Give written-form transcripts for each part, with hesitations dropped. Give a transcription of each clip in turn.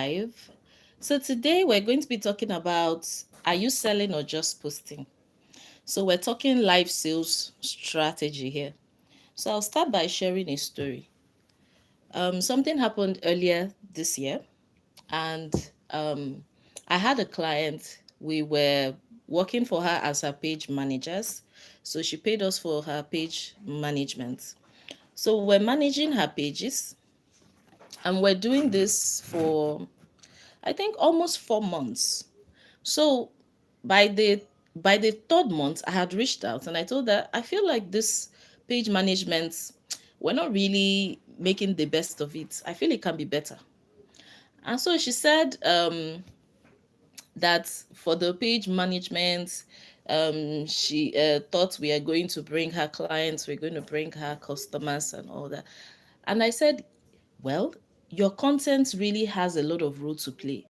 live. So today we're going to be talking about, are you selling or just posting? So we're talking live sales strategy here. So I'll start by sharing a story. Something happened earlier this year, and I had a client. We were working for her as her page managers. So she paid us for her page management. So we're managing her pages, and we're doing this for, I think, almost 4 months. So by the third month, I had reached out and I told her, I feel like this page management, we're not really making the best of it. I feel it can be better. And so she said that for the page management, she thought we are going to bring her clients, we're going to bring her customers and all that. And I said, well, your content really has a lot of role to play.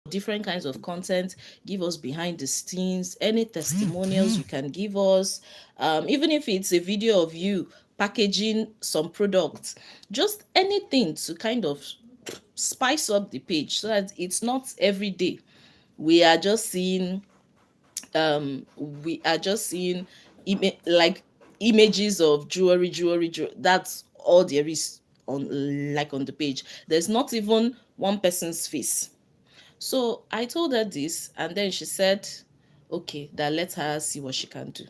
Different kinds of content. Give us behind the scenes, any testimonials you can give us, even if it's a video of you packaging some products, just anything to kind of spice up the page so that it's not every day we are just seeing we are just seeing like images of jewelry. That's all there is on the page. There's not even one person's face. So I told her this, and then she said, okay, that let her see what she can do.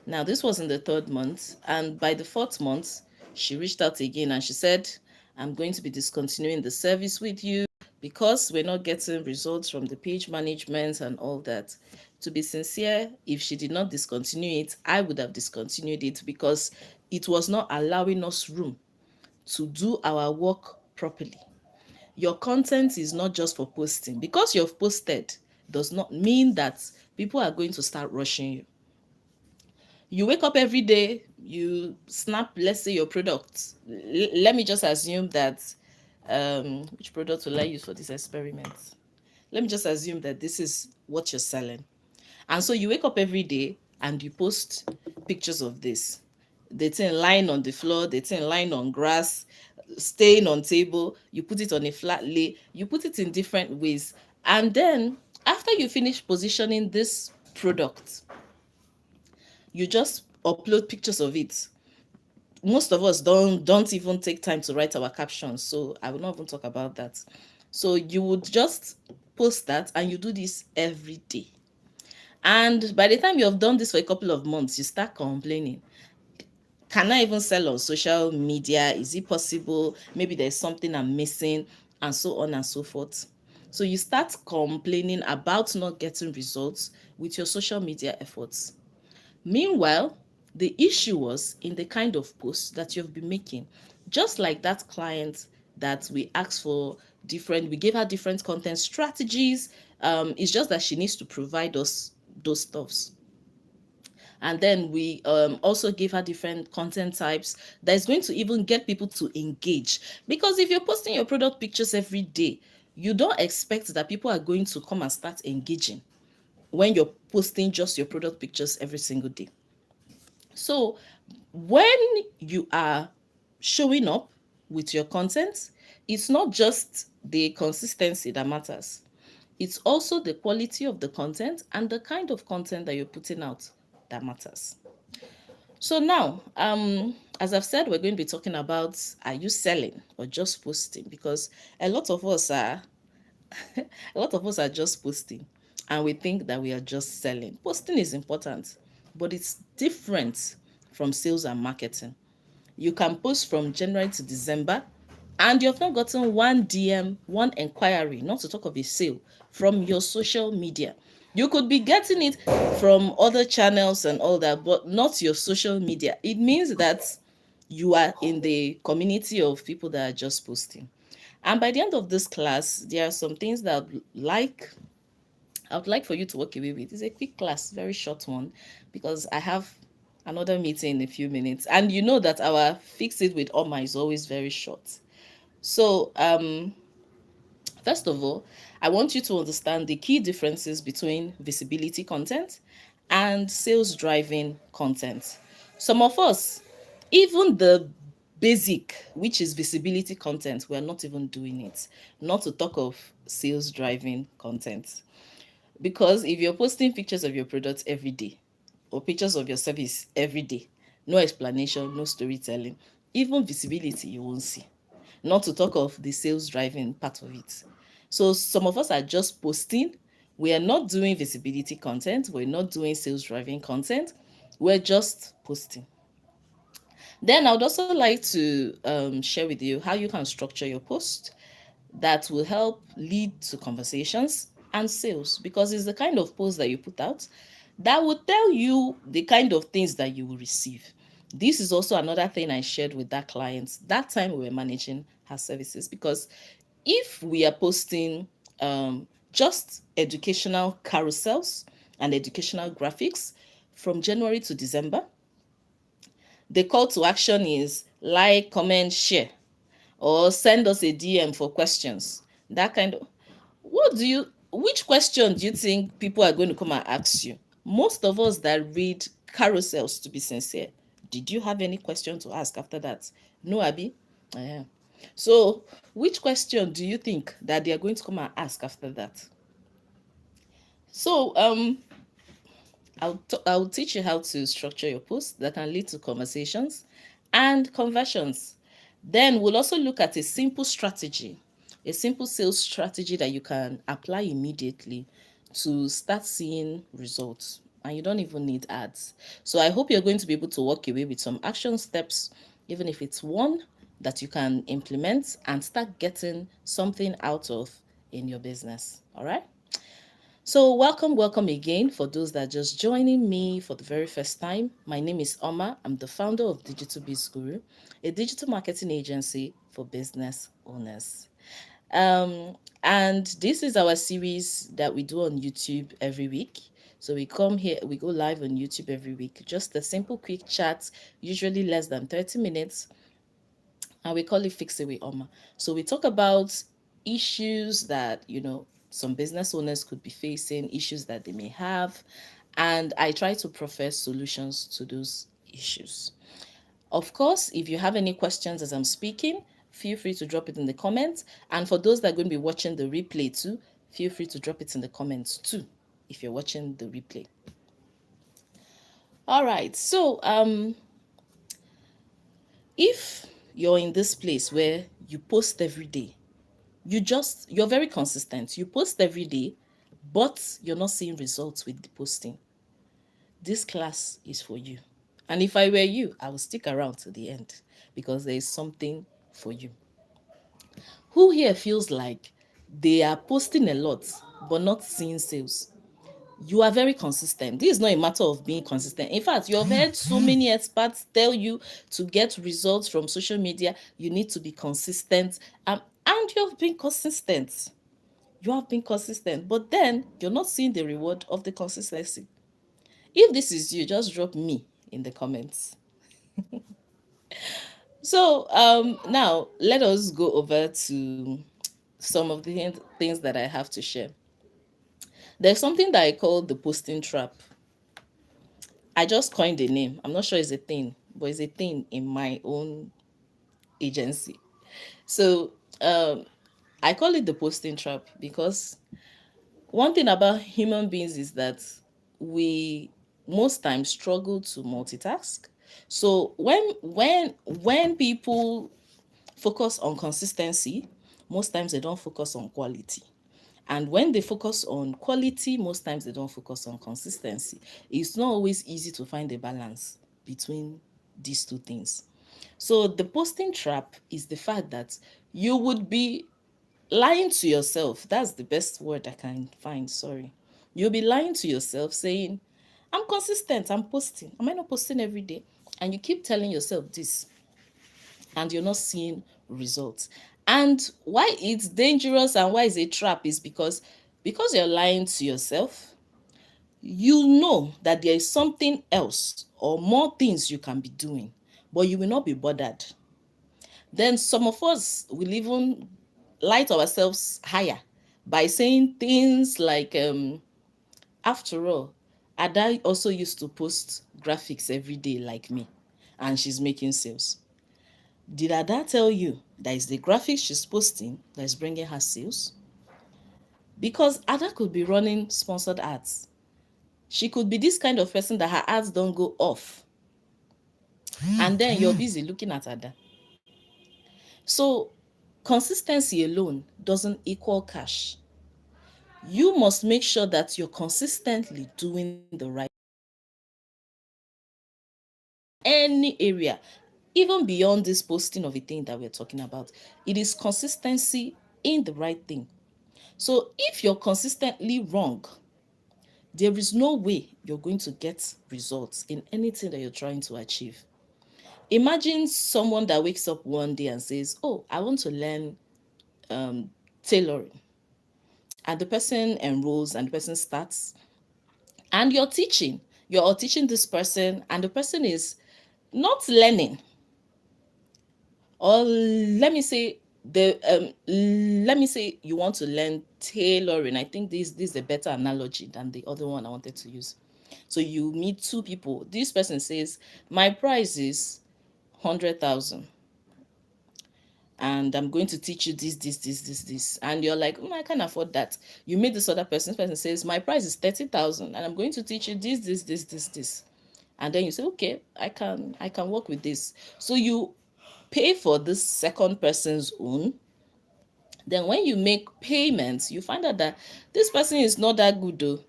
Now, this was in the third month, and by the fourth month, she reached out again and she said, I'm going to be discontinuing the service with you because we're not getting results from the page management and all that. To be sincere, if she did not discontinue it, I would have discontinued it because it was not allowing us room to do our work properly. Your content is not just for posting. Because you've posted does not mean that people are going to start rushing you. You wake up every day, you snap, let's say, your product. Let me just assume that, which product will I use for this experiment? Let me just assume that this is what you're selling. And so you wake up every day and you post pictures of this. The thing lying on the floor, the thing lying on grass, staying on table, you put it on a flat lay, you put it in different ways. And then after you finish positioning this product, you just upload pictures of it. Most of us don't even take time to write our captions, so I will not even talk about that. So you would just post that, and you do this every day. And by the time you have done this for a couple of months, you start complaining. Can I even sell on social media? Is it possible? Maybe there's something I'm missing, and so on and so forth. So you start complaining about not getting results with your social media efforts. Meanwhile, the issue was in the kind of posts that you've been making. Just like that client that we asked for we gave her different content strategies. It's just that she needs to provide us those stuffs. And then we also give her different content types that is going to even get people to engage. Because if you're posting your product pictures every day, you don't expect that people are going to come and start engaging when you're posting just your product pictures every single day. So when you are showing up with your content, it's not just the consistency that matters. It's also the quality of the content and the kind of content that you're putting out that matters. So now, as I've said, we're going to be talking about, are you selling or just posting? Because a lot of us are just posting, and we think that we are just selling. Posting is important, but it's different from sales and marketing. You can post from January to December and you've not gotten one DM, one inquiry, not to talk of a sale, from your social media. You could be getting it from other channels and all that, but not your social media. It means that you are in the community of people that are just posting. And by the end of this class, there are some things that I would like for you to walk away with. It's a quick class, very short one, because I have another meeting in a few minutes. And you know that our Fix It with Oma is always very short. So, first of all, I want you to understand the key differences between visibility content and sales driving content. Some of us, even the basic, which is visibility content, we're not even doing it. Not to talk of sales driving content. Because if you're posting pictures of your products every day or pictures of your service every day, no explanation, no storytelling, even visibility you won't see. Not to talk of the sales driving part of it. So some of us are just posting. We are not doing visibility content. We're not doing sales driving content. We're just posting. Then I would also like to share with you how you can structure your post that will help lead to conversations and sales, because it's the kind of post that you put out that will tell you the kind of things that you will receive. This is also another thing I shared with that client that time we were managing her services, because if we are posting just educational carousels and educational graphics from January to December, the call to action is like, comment, share, or send us a DM for questions. That kind of, which question do you think people are going to come and ask you? Most of us that read carousels, to be sincere, did you have any question to ask after that? No, Abby? Yeah. So which question do you think that they are going to come and ask after that? So I'll teach you how to structure your posts that can lead to conversations and conversions. Then we'll also look at a simple strategy, a simple sales strategy that you can apply immediately to start seeing results. And you don't even need ads. So I hope you're going to be able to walk away with some action steps, even if it's one that you can implement and start getting something out of in your business. All right. So welcome again for those that are just joining me for the very first time. My name is Oma. I'm the founder of DigitalBizGuru, a digital marketing agency for business owners. And this is our series that we do on YouTube every week. So we come here, we go live on YouTube every week. Just a simple quick chat, usually less than 30 minutes, and we call it Fix It with Oma. So we talk about issues that, some business owners could be facing, issues that they may have, and I try to profess solutions to those issues. Of course, if you have any questions as I'm speaking, feel free to drop it in the comments. And for those that are going to be watching the replay too, feel free to drop it in the comments too, if you're watching the replay. All right, so if you're in this place where you post every day, you're very consistent, you post every day, but you're not seeing results with the posting, this class is for you. And if I were you, I would stick around to the end, because there is something for you. Who here feels like they are posting a lot but not seeing sales? You are very consistent. This is not a matter of being consistent. In fact, you have heard so many experts tell you to get results from social media, you need to be consistent. And you have been consistent. You have been consistent, but then you're not seeing the reward of the consistency. If this is you, just drop me in the comments. So now let us go over to some of the things that I have to share. There's something that I call the posting trap. I just coined the name. I'm not sure it's a thing, but it's a thing in my own agency. So I call it the posting trap because one thing about human beings is that we most times struggle to multitask. So when people focus on consistency, most times they don't focus on quality. And when they focus on quality, most times they don't focus on consistency. It's not always easy to find a balance between these two things. So the posting trap is the fact that you would be lying to yourself. That's the best word I can find. Sorry. You'll be lying to yourself saying, I'm consistent, I'm posting. Am I not posting every day? And you keep telling yourself this, and you're not seeing results. And why it's dangerous and why it's a trap is because you're lying to yourself, you know that there is something else or more things you can be doing, but you will not be bothered. Then some of us will even light ourselves higher by saying things like, after all, Ada also used to post graphics every day like me, and she's making sales. Did Ada tell you that is the graphics she's posting that is bringing her sales? Because Ada could be running sponsored ads. She could be this kind of person that her ads don't go off. And then you're busy looking at Ada. So consistency alone doesn't equal cash. You must make sure that you're consistently doing the right any area, even beyond this posting of a thing that we're talking about. It is consistency in the right thing. So if you're consistently wrong, there is no way you're going to get results in anything that you're trying to achieve. Imagine someone that wakes up one day and says, oh, I want to learn tailoring. And the person enrolls and the person starts. And you're teaching this person, and the person is not learning. Or let me say you want to learn tailoring. I think this is a better analogy than the other one I wanted to use. So you meet two people. This person says, my price is 100,000 and I'm going to teach you this. And you're like, I can't afford that. You meet this other person. This person says, my price is 30,000 and I'm going to teach you this. And then you say, okay, I can work with this. So you pay for this second person's own. Then when you make payments, you find out that this person is not that good though.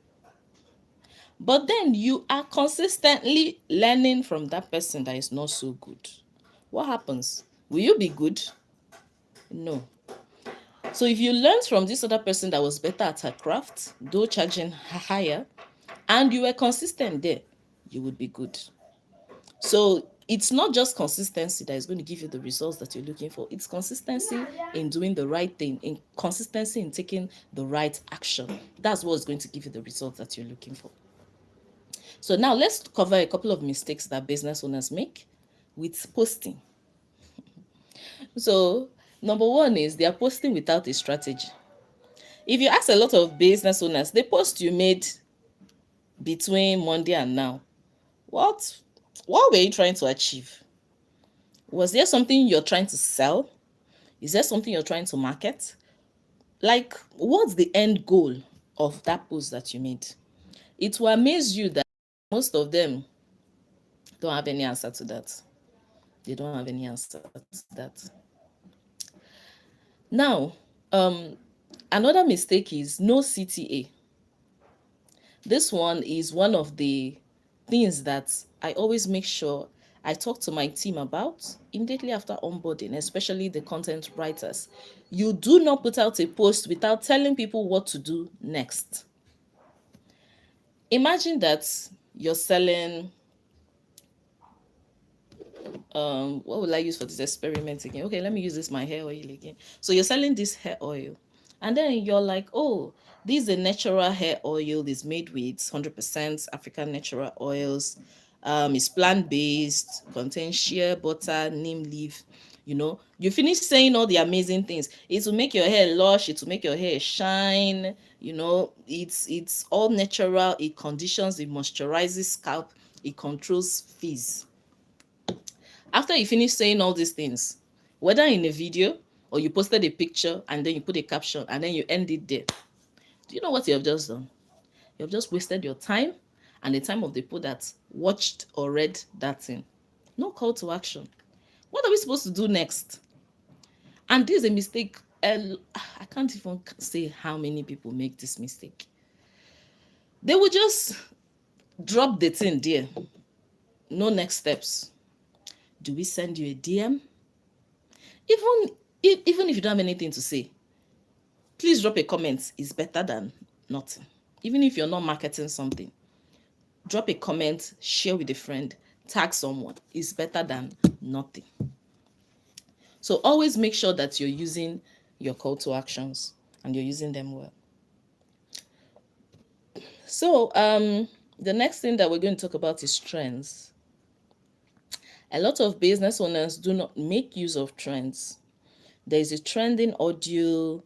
But then you are consistently learning from that person that is not so good. What happens? Will you be good? No. So if you learned from this other person that was better at her craft, though charging higher, and you were consistent there, you would be good. So it's not just consistency that is going to give you the results that you're looking for. It's consistency in doing the right thing, in consistency in taking the right action. That's what's going to give you the results that you're looking for. So now let's cover a couple of mistakes that business owners make with posting. So number one is they are posting without a strategy. If you ask a lot of business owners, the post you made between Monday and now, what were you trying to achieve? Was there something you're trying to sell? Is there something you're trying to market? Like, what's the end goal of that post that you made? It will amaze you that most of them don't have any answer to that. They don't have any answer to that. Now, another mistake is no CTA. This one is one of the things that I always make sure I talk to my team about immediately after onboarding, especially the content writers. You do not put out a post without telling people what to do next. Imagine that you're selling, what will I use for this experiment again? Okay, let me use this, my hair oil again. So you're selling this hair oil. And then you're like, oh, this is a natural hair oil. It's made with 100% African natural oils. It's plant-based, contains shea butter, neem leaf. You finish saying all the amazing things. It will make your hair lush. It will make your hair shine. It's all natural. It conditions, it moisturizes scalp. It controls frizz. After you finish saying all these things, whether in a video or you posted a picture and then you put a caption and then you end it there, do you know what you have just done? You have just wasted your time and the time of the people that watched or read that thing. No call to action. What are we supposed to do next? And this is a mistake. I can't even say how many people make this mistake. They will just drop the thing there. No next steps. Do we send you a DM? Even if you don't have anything to say, please drop a comment. It's better than nothing. Even if you're not marketing something, drop a comment, share with a friend, tag someone. It's better than nothing. So always make sure that you're using your call to actions and you're using them well. So the next thing that we're going to talk about is trends. A lot of business owners do not make use of trends. There is a trending audio.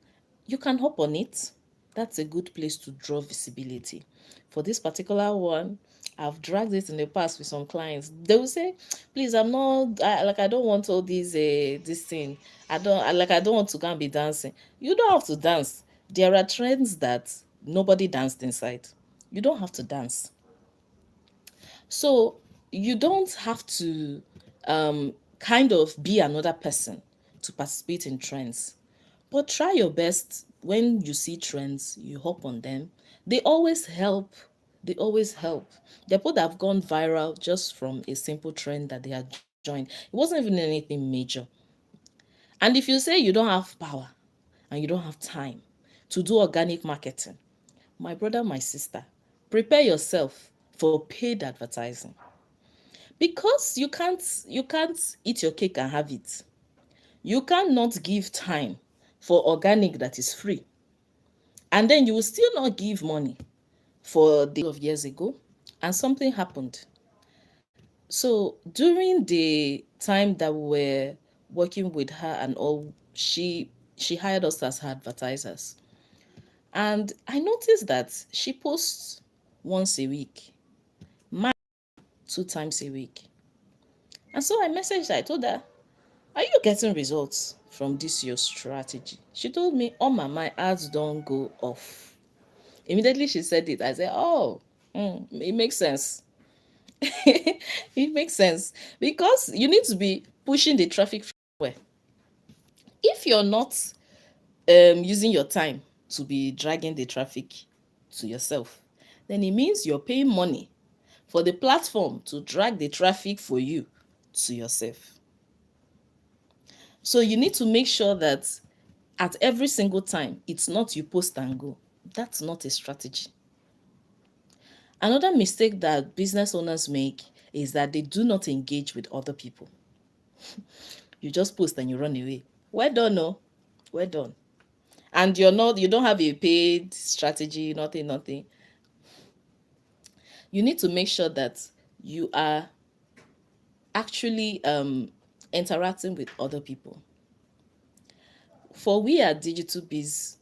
You can hop on it. That's a good place to draw visibility. For this particular one, I've dragged it in the past with some clients. They will say, "Please, I don't want all these this thing. I don't want to go and be dancing." You don't have to dance. There are trends that nobody danced inside. You don't have to dance. So you don't have to kind of be another person to participate in trends. But try your best. When you see trends, you hop on them. They always help. They always help. There are people that have gone viral just from a simple trend that they had joined. It wasn't even anything major. And if you say you don't have power and you don't have time to do organic marketing, my brother, my sister, prepare yourself for paid advertising. Because you can't eat your cake and have it. You cannot give time for organic that is free, and then you will still not give money for the of years ago, and something happened. So during the time that we were working with her and all, she hired us as her advertisers, and I noticed that she posts once a week, max 2 times a week. And so I messaged her. I told her, "Are you getting results from this your strategy?" She told me, "Oh, my ads don't go off." Immediately she said it. I said, "Oh, it makes sense." It makes sense because you need to be pushing the traffic where. If you're not using your time to be dragging the traffic to yourself, then it means you're paying money for the platform to drag the traffic for you to yourself. So you need to make sure that at every single time, it's not you post and go. That's not a strategy. Another mistake that business owners make is that they do not engage with other people. You just post and you run away. Well done, no? Well done. And you don't have a paid strategy, nothing. You need to make sure that you are actually interacting with other people. For we at Digital Biz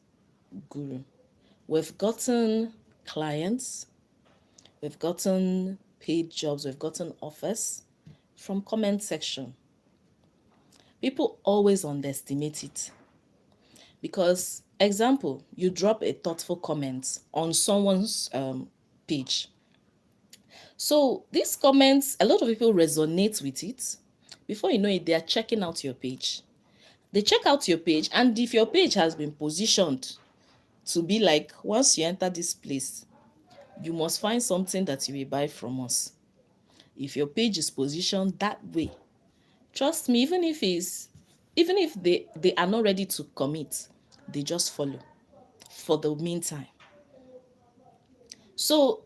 Guru, we've gotten clients, we've gotten paid jobs, we've gotten offers from comment section. People always underestimate it because, example, you drop a thoughtful comment on someone's page. So these comments, a lot of people resonate with it. Before you know it, they are checking out your page. They check out your page, and if your page has been positioned to be like, once you enter this place, you must find something that you will buy from us. If your page is positioned that way, trust me, even if they are not ready to commit, they just follow for the meantime. So,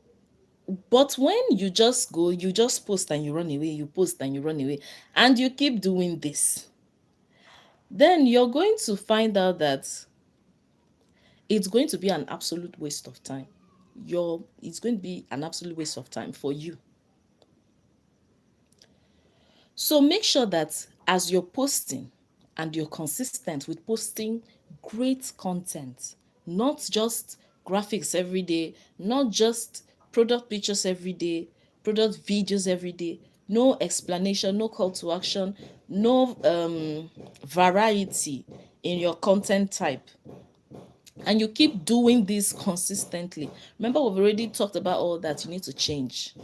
but when you just go, you just post and you run away, you post and you run away, and you keep doing this, then you're going to find out that it's going to be an absolute waste of time. It's going to be an absolute waste of time for you. So make sure that as you're posting and you're consistent with posting great content, not just graphics every day, not just product pictures every day, product videos every day, no explanation, no call to action, no variety in your content type. And you keep doing this consistently. Remember, we've already talked about all that you need to change.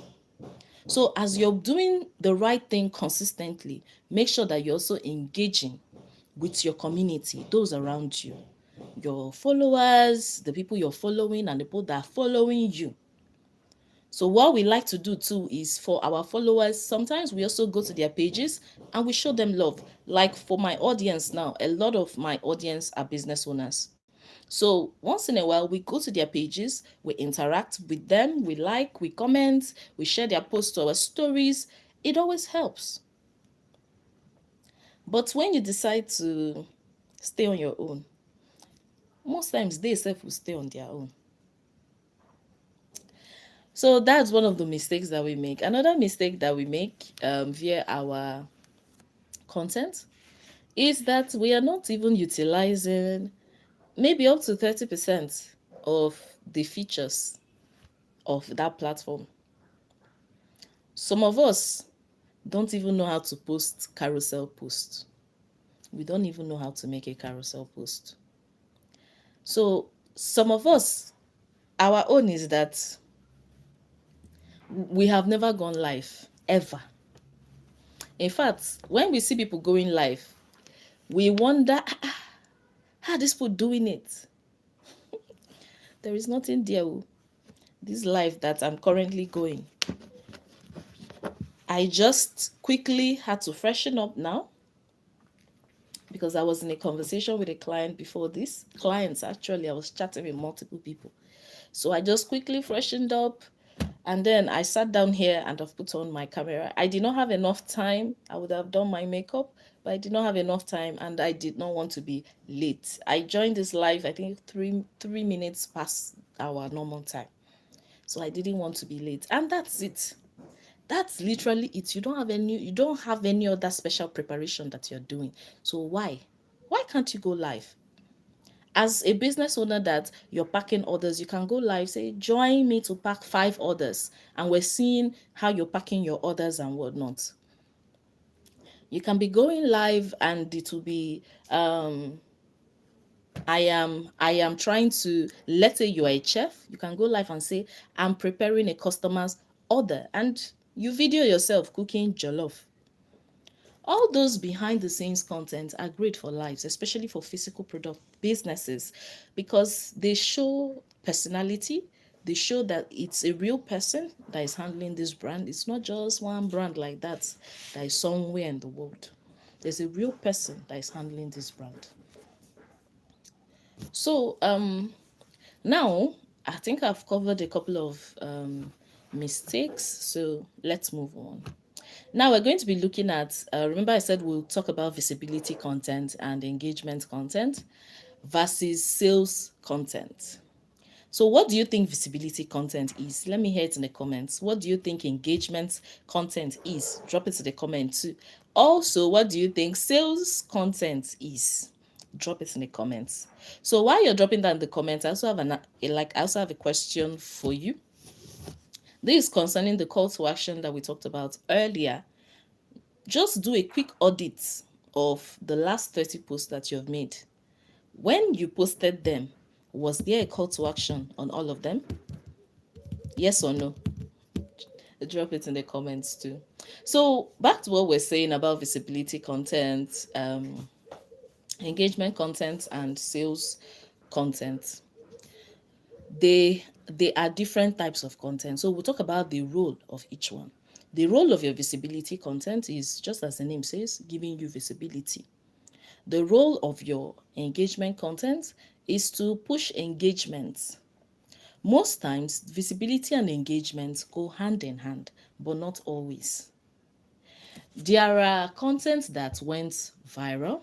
So as you're doing the right thing consistently, make sure that you're also engaging with your community, those around you, your followers, the people you're following, and the people that are following you. So what we like to do too is for our followers, sometimes we also go to their pages and we show them love. Like for my audience now, a lot of my audience are business owners. So once in a while, we go to their pages, we interact with them, we like, we comment, we share their posts to our stories. It always helps. But when you decide to stay on your own, most times they self will stay on their own. So that's one of the mistakes that we make. Another mistake that we make via our content is that we are not even utilizing maybe up to 30% of the features of that platform. Some of us don't even know how to post carousel posts. We don't even know how to make a carousel post. So some of us, our own is that we have never gone live ever. In fact, when we see people going live, we wonder, how are these people doing it? There is nothing there. This life that I'm currently going, I just quickly had to freshen up now because I was in a conversation with a client before this. Clients, actually, I was chatting with multiple people. So I just quickly freshened up, and then I sat down here and I've put on my camera. I did not have enough time. I would have done my makeup, but I did not have enough time and I did not want to be late. I joined this live, I think three minutes past our normal time. So I didn't want to be late. And that's it. That's literally it. You don't have any other special preparation that you're doing. So why can't you go live? As a business owner that you're packing orders, you can go live, say join me to pack 5 orders, and we're seeing how you're packing your orders and whatnot. You can be going live and it will be I am trying to, let's say you are a chef, you can go live and say I'm preparing a customer's order, and you video yourself cooking jollof. All those behind the scenes content are great for lives, especially for physical product businesses, because they show personality. They show that it's a real person that is handling this brand. It's not just one brand like that is somewhere in the world. There's a real person that is handling this brand. So now I think I've covered a couple of mistakes. So let's move on. Now we're going to be looking at, remember I said we'll talk about visibility content and engagement content versus sales content. So what do you think visibility content is? Let me hear it in the comments. What do you think engagement content is? Drop it in the comments too. Also, what do you think sales content is? Drop it in the comments. So while you're dropping that in the comments, I also have a question for you. This is concerning the call to action that we talked about earlier. Just do a quick audit of the last 30 posts that you've made. When you posted them, was there a call to action on all of them? Yes or no? Drop it in the comments too. So back to what we're saying about visibility content, engagement content, and sales content. They are different types of content. So we'll talk about the role of each one. The role of your visibility content is, just as the name says, giving you visibility. The role of your engagement content is to push engagement. Most times, visibility and engagement go hand in hand, but not always. There are contents that went viral.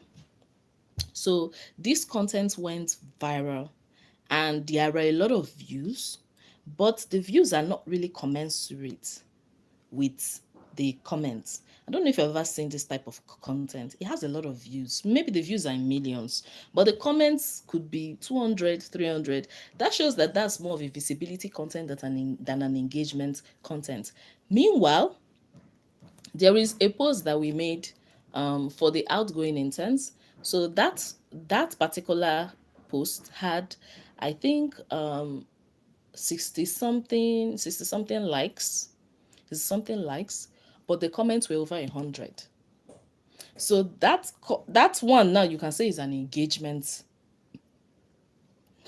So this content went viral and there are a lot of views, but the views are not really commensurate with the comments. I don't know if you've ever seen this type of content. It has a lot of views. Maybe the views are in millions, but the comments could be 200, 300. That shows that that's more of a visibility content than an engagement content. Meanwhile, there is a post that we made for the outgoing interns. So that particular post had, I think, 60 something likes, but the comments were over 100. So that's one now you can say is an engagement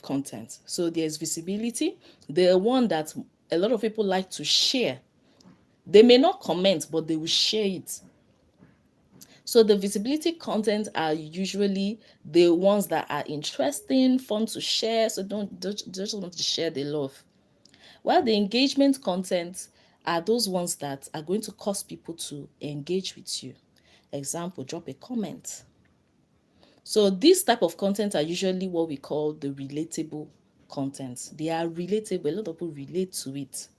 content. So there's visibility, the one that a lot of people like to share. They may not comment, but they will share it. So the visibility content are usually the ones that are interesting, fun to share. So don't just want to share the love. While the engagement content are those ones that are going to cause people to engage with you. Example, drop a comment. So this type of content are usually what we call the relatable content. They are relatable. A lot of people relate to it.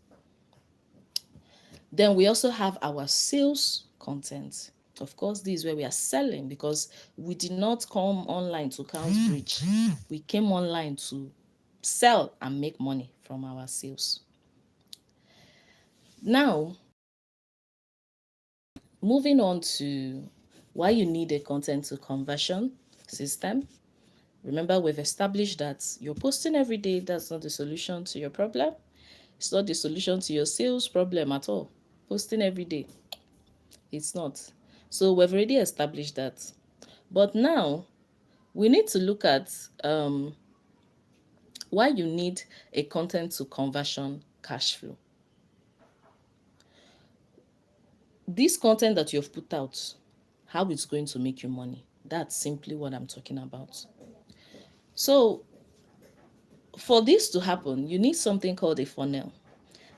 Then we also have our sales content. Of course, this is where we are selling, because we did not come online to count bridge. We came online to sell and make money from our sales. Now, moving on to why you need a content to conversion system. Remember, we've established that you're posting every day. That's not the solution to your problem. It's not the solution to your sales problem at all. Posting every day, it's not. So we've already established that. But now we need to look at why you need a content to conversion cash flow. This content that you've put out, how it's going to make you money. That's simply what I'm talking about. So for this to happen, you need something called a funnel.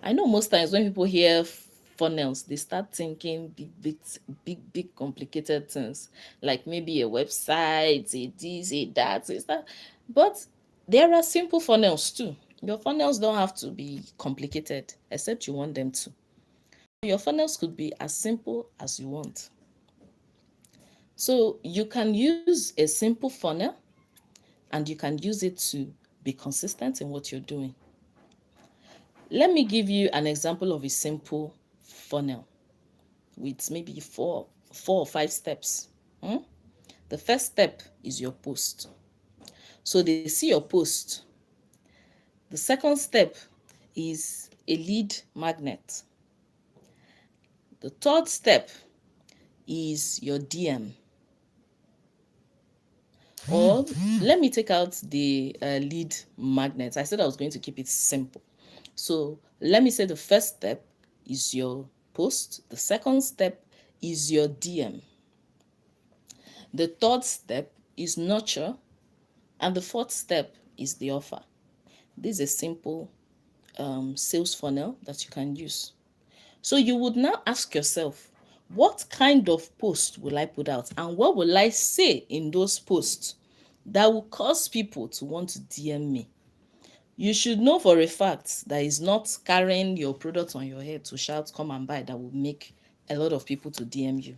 I know most times when people hear funnels, they start thinking big complicated things, like maybe a website, a this, a that, a that. But there are simple funnels too. Your funnels don't have to be complicated, except you want them to. Your funnels could be as simple as you want. So you can use a simple funnel and you can use it to be consistent in what you're doing. Let me give you an example of a simple funnel with maybe four or five steps. The first step is your post. So they see your post. The second step is a lead magnet. The third step is your DM. Or let me take out the lead magnet. I said I was going to keep it simple. So let me say the first step is your post. The second step is your DM. The third step is nurture. And the fourth step is the offer. This is a simple sales funnel that you can use. So you would now ask yourself, what kind of post will I put out? And what will I say in those posts that will cause people to want to DM me? You should know for a fact that it's not carrying your product on your head to shout, come and buy, that will make a lot of people to DM you.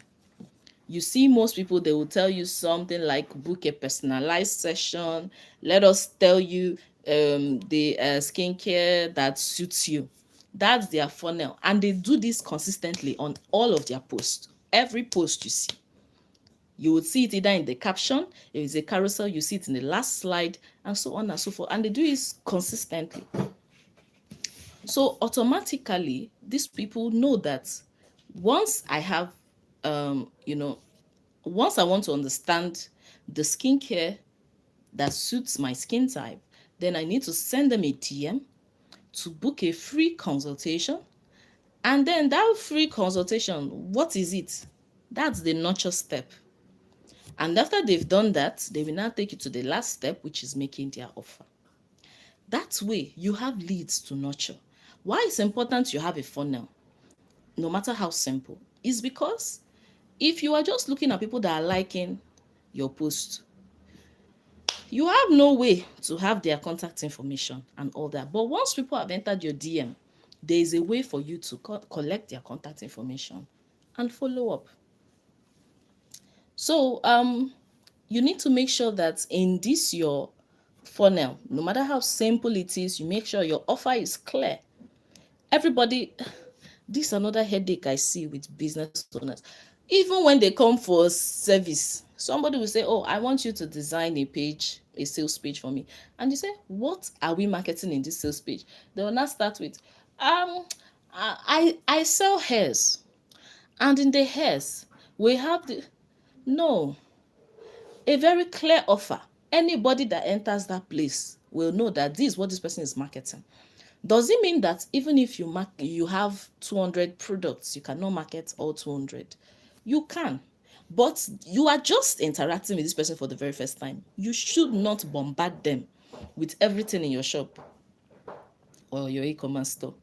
You see, most people, they will tell you something like book a personalized session. Let us tell you the skincare that suits you. That's their funnel. And they do this consistently on all of their posts. Every post you see. You would see it either in the caption, if it's a carousel, you see it in the last slide, and so on and so forth. And they do it consistently. So automatically, these people know that once I have, once I want to understand the skincare that suits my skin type, then I need to send them a DM to book a free consultation. And then that free consultation, what is it? That's the nurture step. And after they've done that, they will now take you to the last step, which is making their offer. That way, you have leads to nurture. Why it's important you have a funnel, no matter how simple, is because if you are just looking at people that are liking your post, you have no way to have their contact information and all that. But once people have entered your DM, there is a way for you to collect their contact information and follow up. So you need to make sure that in this your funnel, no matter how simple it is, you make sure your offer is clear. Everybody, this is another headache I see with business owners. Even when they come for service, somebody will say, oh, I want you to design a page, a sales page for me. And you say, what are we marketing in this sales page? They will not start with, I sell hairs. And in the hairs, we have the, no, a very clear offer. Anybody that enters that place will know that this is what this person is marketing. Does it mean that even if you have 200 products, you cannot market all 200? You can, but you are just interacting with this person for the very first time. You should not bombard them with everything in your shop or your e-commerce store.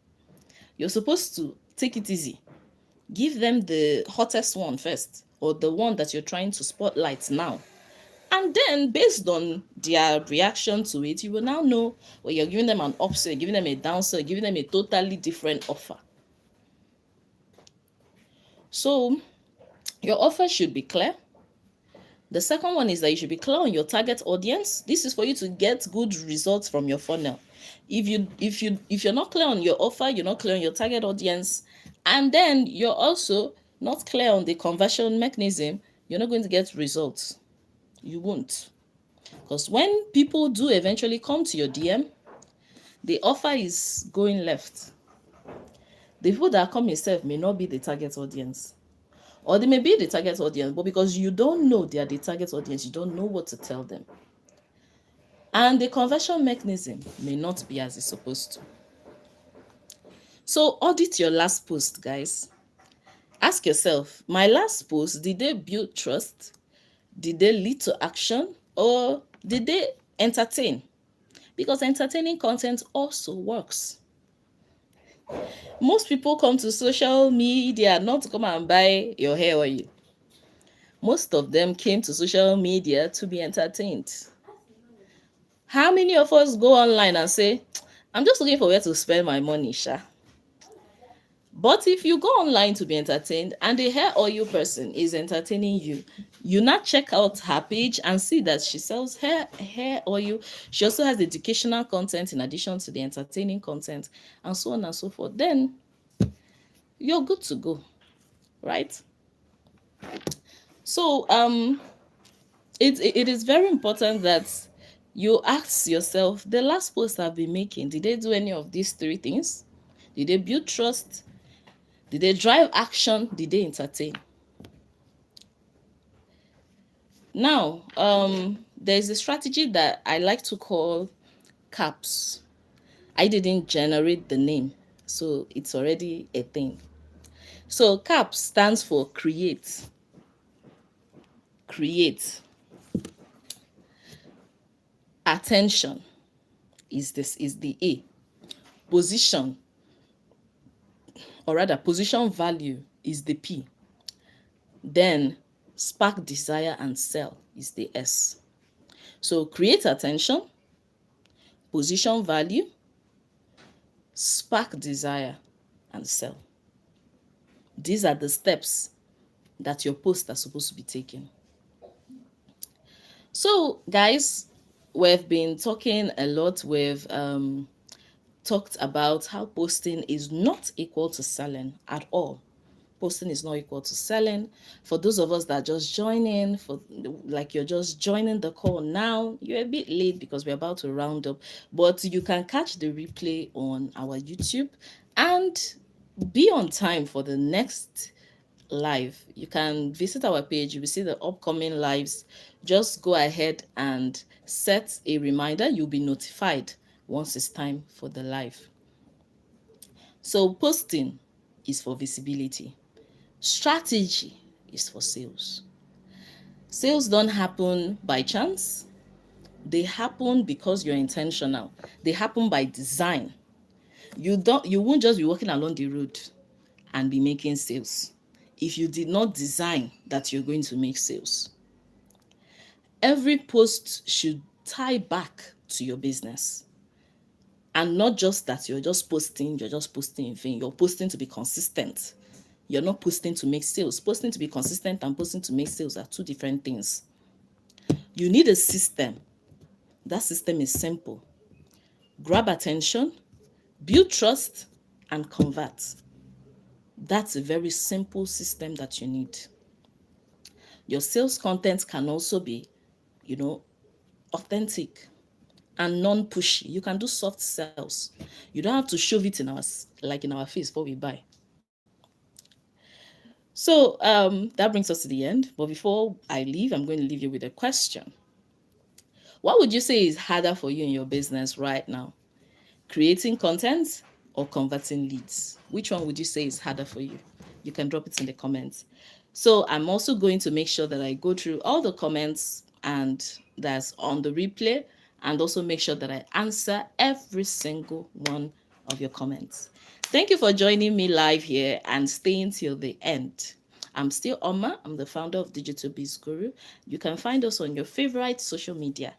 You're supposed to take it easy. Give them the hottest one first, or the one that you're trying to spotlight now. And then based on their reaction to it, you will now know where you're giving them an upsell, giving them a downsell, giving them a totally different offer. So your offer should be clear. The second one is that you should be clear on your target audience. This is for you to get good results from your funnel. If you're not clear on your offer, you're not clear on your target audience, and then you're also not clear on the conversion mechanism, you're not going to get results. You won't. Because when people do eventually come to your DM, the offer is going left. The people that come yourself may not be the target audience. Or they may be the target audience, but because you don't know they are the target audience, you don't know what to tell them. And the conversion mechanism may not be as it's supposed to. So audit your last post, guys. Ask yourself, my last post, did they build trust? Did they lead to action? Or did they entertain? Because entertaining content also works. Most people come to social media not to come and buy your hair oil. Most of them came to social media to be entertained. How many of us go online and say, I'm just looking for where to spend my money, Sha? But if you go online to be entertained and the hair oil person is entertaining you, you not check out her page and see that she sells hair oil. She also has educational content in addition to the entertaining content, and so on and so forth. Then you're good to go, right? So it is very important that you ask yourself, the last post I've been making, did they do any of these three things? Did they build trust? Did they drive action? Did they entertain? Now, there's a strategy that I like to call CAPS. I didn't generate the name, so it's already a thing. So CAPS stands for create. Create. Attention is the A. Position, or rather position value, is the P. Then spark desire and sell is the S. So create attention, position value, spark desire, and sell. These are the steps that your posts are supposed to be taking. So guys, we've been talking a lot. We've talked about how posting is not equal to selling at all. Posting is not equal to selling. For those of us that just join in, you're just joining the call now, you're a bit late because we're about to round up, but you can catch the replay on our YouTube and be on time for the next live. You can visit our page, you will see the upcoming lives. Just go ahead and set a reminder. You'll be notified once it's time for the live. So posting is for visibility. Strategy is for sales. Sales don't happen by chance. They happen because you're intentional. They happen by design. You won't just be walking along the road and be making sales if you did not design that you're going to make sales. Every post should tie back to your business. And not just that you're just posting in vain. You're posting to be consistent. You're not posting to make sales. Posting to be consistent and posting to make sales are two different things. You need a system. That system is simple. Grab attention, build trust, and convert. That's a very simple system that you need. Your sales content can also be, authentic and non-pushy. You can do soft sales. You don't have to shove it in our face before we buy. So that brings us to the end. But before I leave, I'm going to leave you with a question. What would you say is harder for you in your business right now? Creating content or converting leads? Which one would you say is harder for you? You can drop it in the comments. So I'm also going to make sure that I go through all the comments and that's on the replay, and also make sure that I answer every single one of your comments. Thank you for joining me live here and staying till the end. I'm still Oma. I'm the founder of DigitalBizGuru. You can find us on your favorite social media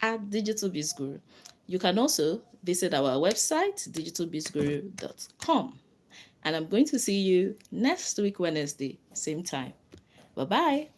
at DigitalBizGuru. You can also visit our website, digitalbizguru.com. And I'm going to see you next week, Wednesday, same time. Bye-bye.